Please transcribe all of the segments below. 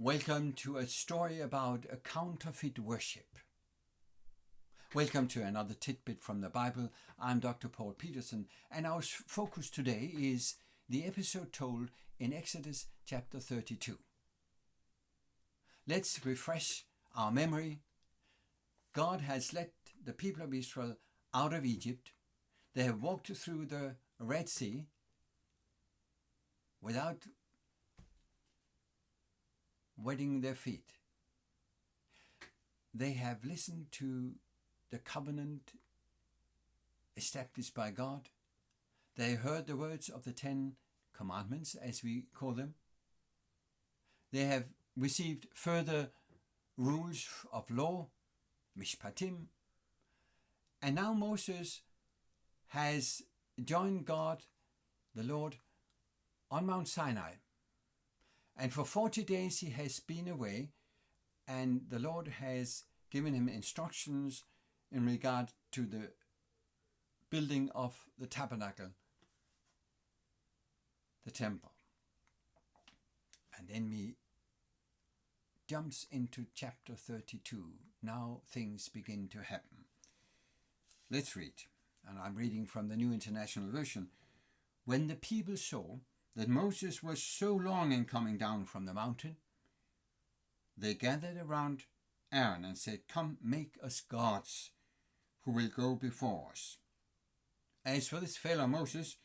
Welcome to a story about a counterfeit worship. Welcome to another tidbit from the Bible. I'm Dr. Paul Petersen, and our focus today is the episode told in Exodus chapter 32. Let's refresh our memory. God has led the people of Israel out of Egypt. They have walked through the Red Sea without wetting their feet. They have listened to the covenant established by God. They heard the words of the 10 commandments, as we call them. They have received further rules of law, mishpatim. And now Moses has joined God, the Lord, on Mount Sinai. And for 40 days he has been away, and the Lord has given him instructions in regard to the building of the tabernacle, the temple. And then he jumps into chapter 32. Now things begin to happen. Let's read, and I'm reading from the New International Version. When the people saw that Moses was so long in coming down from the mountain, they gathered around Aaron and said, "Come, make us gods who will go before us. As for this fellow Moses,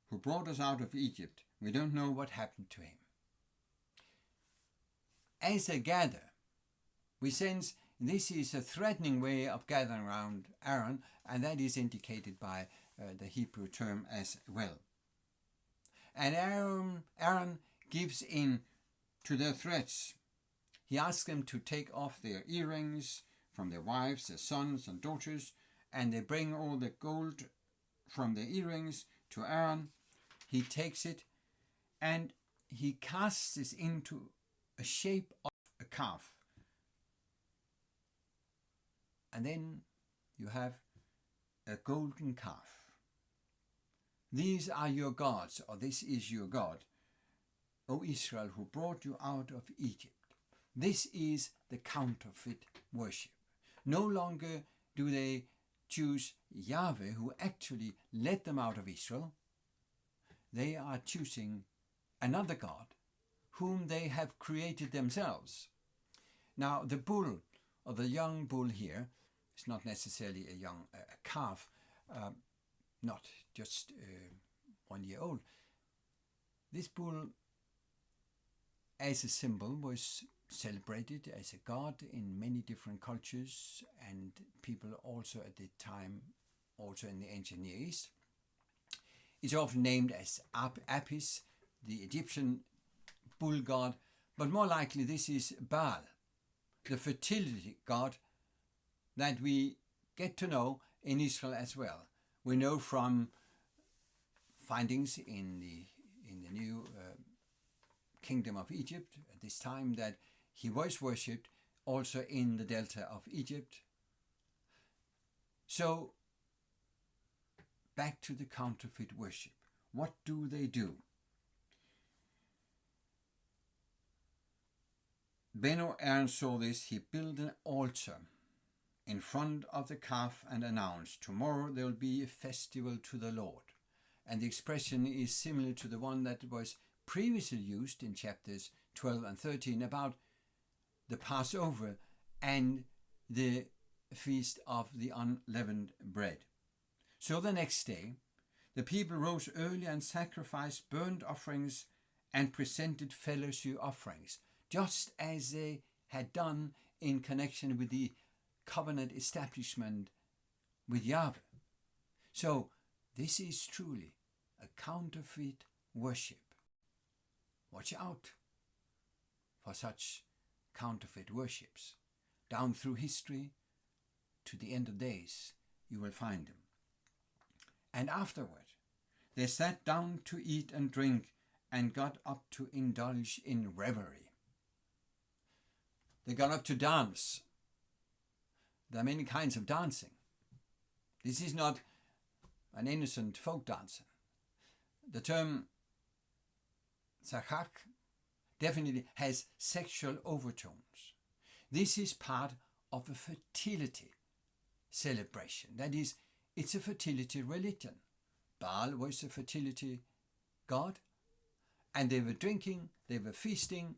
who brought us out of Egypt, we don't know what happened to him." As they gather, we sense this is a threatening way of gathering around Aaron, and that is indicated by the Hebrew term as well. And Aaron gives in to their threats. He asks them to take off their earrings from their wives, their sons and daughters, and they bring all the gold from their earrings to Aaron. He takes it and he casts it into a shape of a calf. And then you have a golden calf. "These are your gods," or "this is your God, O Israel, who brought you out of Egypt." This is the counterfeit worship. No longer do they choose Yahweh, who actually led them out of Israel. They are choosing another God, whom they have created themselves. Now, the bull, or the young bull here, is not necessarily a calf, not just 1 year old. This bull, as a symbol, was celebrated as a god in many different cultures and people also at the time, also in the ancient Near East. It's often named as Apis, the Egyptian bull god, but more likely this is Baal, the fertility god that we get to know in Israel as well. We know from findings in the new kingdom of Egypt at this time that he was worshipped also in the delta of Egypt. So, back to the counterfeit worship. What do they do? When Aaron saw this, he built an altar in front of the calf and announced, "Tomorrow there will be a festival to the Lord." And the expression is similar to the one that was previously used in chapters 12 and 13 about the Passover and the feast of the unleavened bread. So the next day, the people rose early and sacrificed burnt offerings and presented fellowship offerings, just as they had done in connection with the covenant establishment with Yahweh. So this is truly a counterfeit worship. Watch out for such counterfeit worships. Down through history to the end of days, you will find them. And afterward, they sat down to eat and drink and got up to indulge in revelry. They got up to dance. There are many kinds of dancing. This is not an innocent folk dancing. The term Zachak definitely has sexual overtones. This is part of a fertility celebration. That is, it's a fertility religion. Baal was a fertility god, and they were drinking, they were feasting,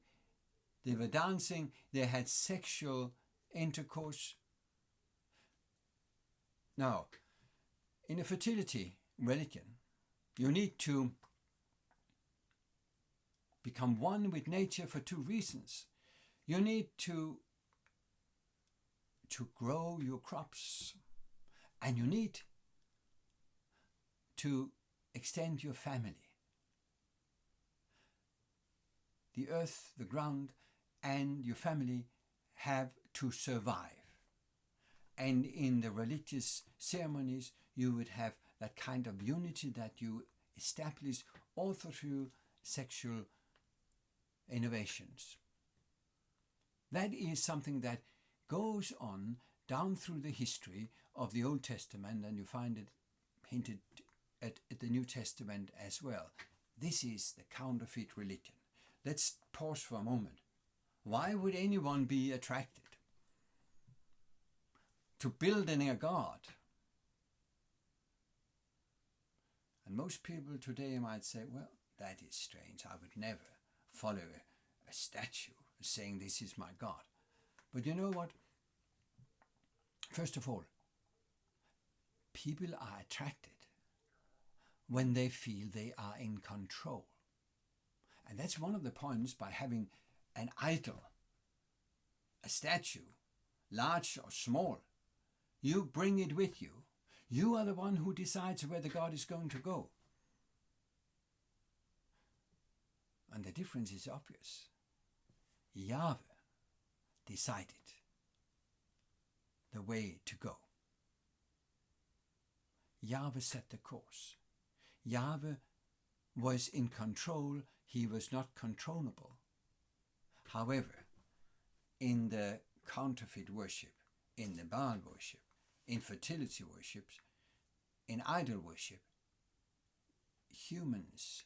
they were dancing, they had sexual intercourse. Now, in a fertility religion, you need to become one with nature for two reasons. You need to grow your crops, and you need to extend your family. The earth, the ground, and your family have to survive. And in the religious ceremonies, you would have that kind of unity that you establish also through sexual innovations. That is something that goes on down through the history of the Old Testament, and you find it hinted at the New Testament as well. This is the counterfeit religion. Let's pause for a moment. Why would anyone be attracted to building a god? And most people today might say, well, that is strange. I would never follow a statue saying this is my God. But you know what? First of all, people are attracted when they feel they are in control. And that's one of the points by having an idol, a statue, large or small. You bring it with you. You are the one who decides where the God is going to go. And the difference is obvious. Yahweh decided the way to go. Yahweh set the course. Yahweh was in control. He was not controllable. However, in the counterfeit worship, in the Baal worship, in fertility worships, in idol worship, humans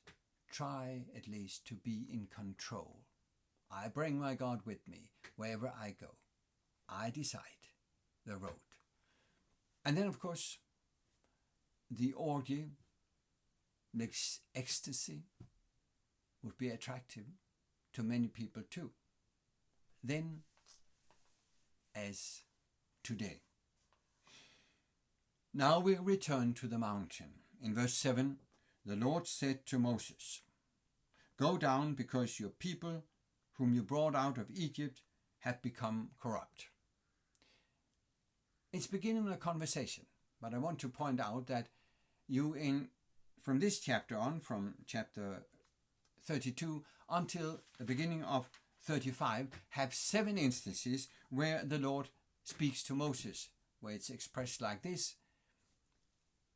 try at least to be in control. I bring my God with me wherever I go. I decide the road. And then, of course, the orgy, the ecstasy would be attractive to many people too. Then, as today. Now we return to the mountain. In verse 7, the Lord said to Moses, "Go down, because your people, whom you brought out of Egypt, have become corrupt." It's beginning a conversation, but I want to point out that from this chapter on, from chapter 32 until the beginning of 35, have 7 instances where the Lord speaks to Moses, where it's expressed like this.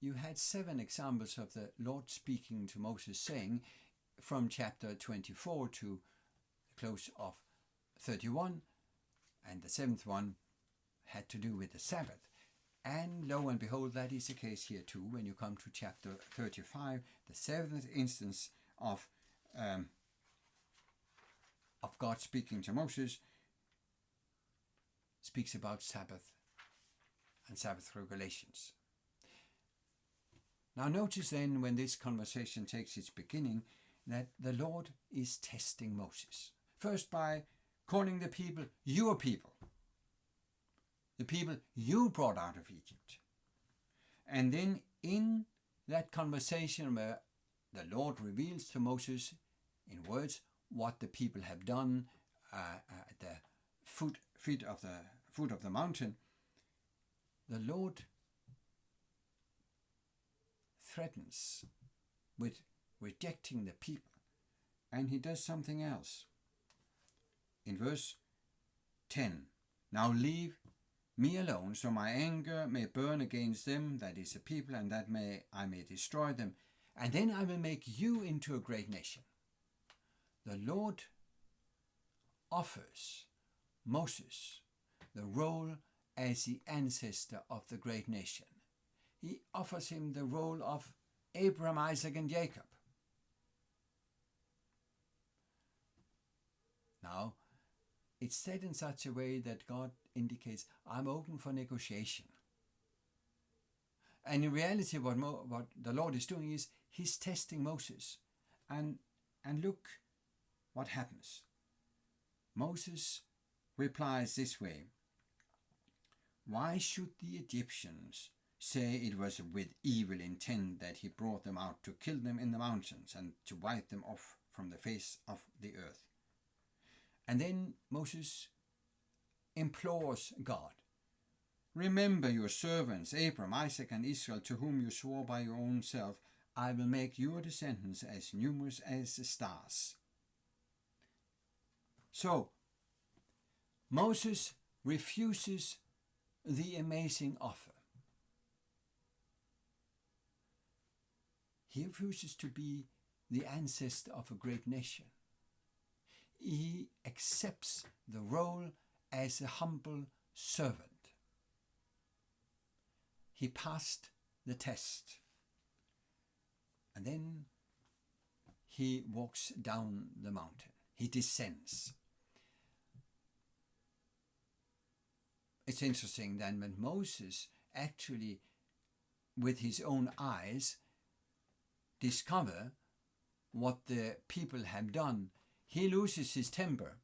You had 7 examples of the Lord speaking to Moses, saying, from chapter 24 to the close of 31, and the 7th one had to do with the Sabbath. And lo and behold, that is the case here too. When you come to chapter 35, the 7th instance of God speaking to Moses speaks about Sabbath and Sabbath regulations. Now notice then, when this conversation takes its beginning, that the Lord is testing Moses. First by calling the people your people, the people you brought out of Egypt. And then in that conversation where the Lord reveals to Moses in words what the people have done at the foot of the mountain, the Lord threatens with rejecting the people, and he does something else. In verse 10, "Now leave me alone, so my anger may burn against them," that is the people, "and that I may destroy them, and then I will make you into a great nation." The Lord offers Moses the role as the ancestor of the great nation. He offers him the role of Abraham, Isaac, and Jacob. it's said in such a way that God indicates, I'm open for negotiation. And in reality, what the Lord is doing is he's testing Moses. And look what happens. Moses replies this way, why should the Egyptians say it was with evil intent that he brought them out to kill them in the mountains and to wipe them off from the face of the earth? And then Moses implores God, remember your servants, Abraham, Isaac, and Israel, to whom you swore by your own self, I will make your descendants as numerous as the stars. So, Moses refuses the amazing offer. He refuses to be the ancestor of a great nation. He accepts the role as a humble servant. He passed the test. And then he walks down the mountain. He descends. It's interesting then when Moses actually, with his own eyes, discover what the people have done, he loses his temper.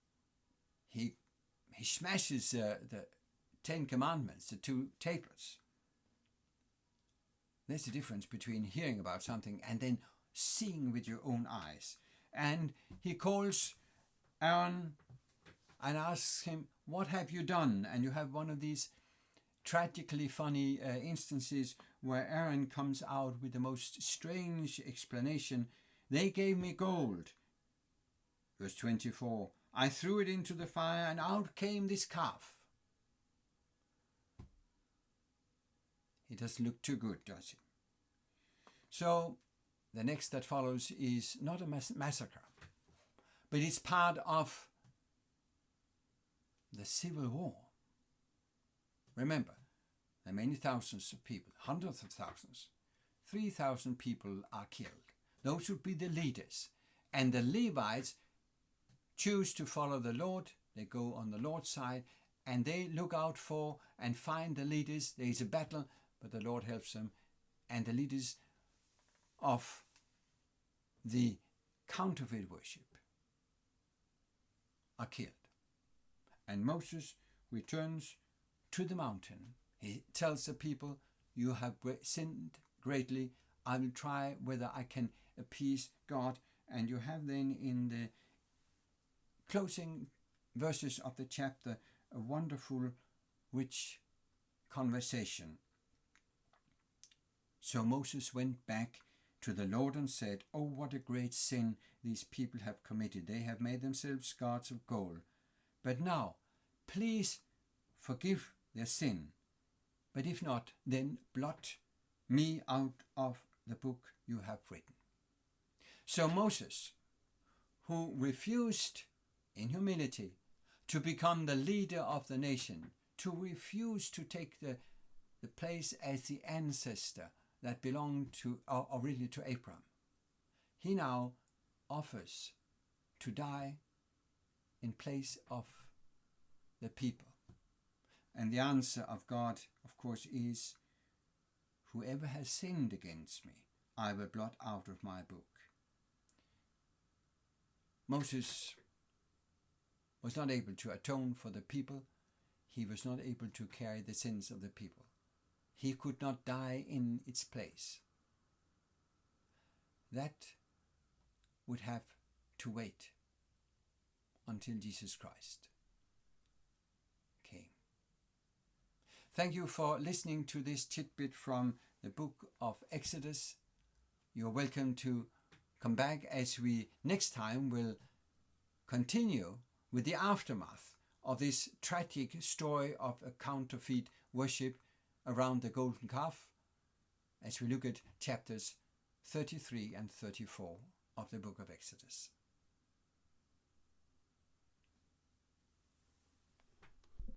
He smashes the 10 Commandments, the 2 tablets. There's a difference between hearing about something and then seeing with your own eyes. And he calls Aaron and asks him, what have you done? And you have one of these tragically funny instances where Aaron comes out with the most strange explanation. They gave me gold. Verse 24, I threw it into the fire and out came this calf. It doesn't look too good, does it? So the next that follows is not a massacre, but it's part of the civil war. Remember, there are many thousands of people, hundreds of thousands. 3,000 people are killed. Those would be the leaders. And the Levites choose to follow the Lord. They go on the Lord's side and they look out for and find the leaders. There is a battle, but the Lord helps them. And the leaders of the counterfeit worship are killed. And Moses returns to the mountain. He tells the people, you have sinned greatly. I will try whether I can appease God. And you have then in the closing verses of the chapter a wonderful, rich conversation. So Moses went back to the Lord and said, oh, what a great sin these people have committed. They have made themselves gods of gold. But now, please forgive their sin. But if not, then blot me out of the book you have written. So Moses, who refused in humility to become the leader of the nation, to refuse to take the place as the ancestor that belonged to originally to Abraham, he now offers to die in place of the people. And the answer of God, of course, is, whoever has sinned against me, I will blot out of my book. Moses was not able to atone for the people. He was not able to carry the sins of the people. He could not die in its place. That would have to wait until Jesus Christ came. Thank you for listening to this tidbit from the book of Exodus. You're welcome to come back as we next time will continue with the aftermath of this tragic story of a counterfeit worship around the golden calf, as we look at chapters 33 and 34 of the book of Exodus.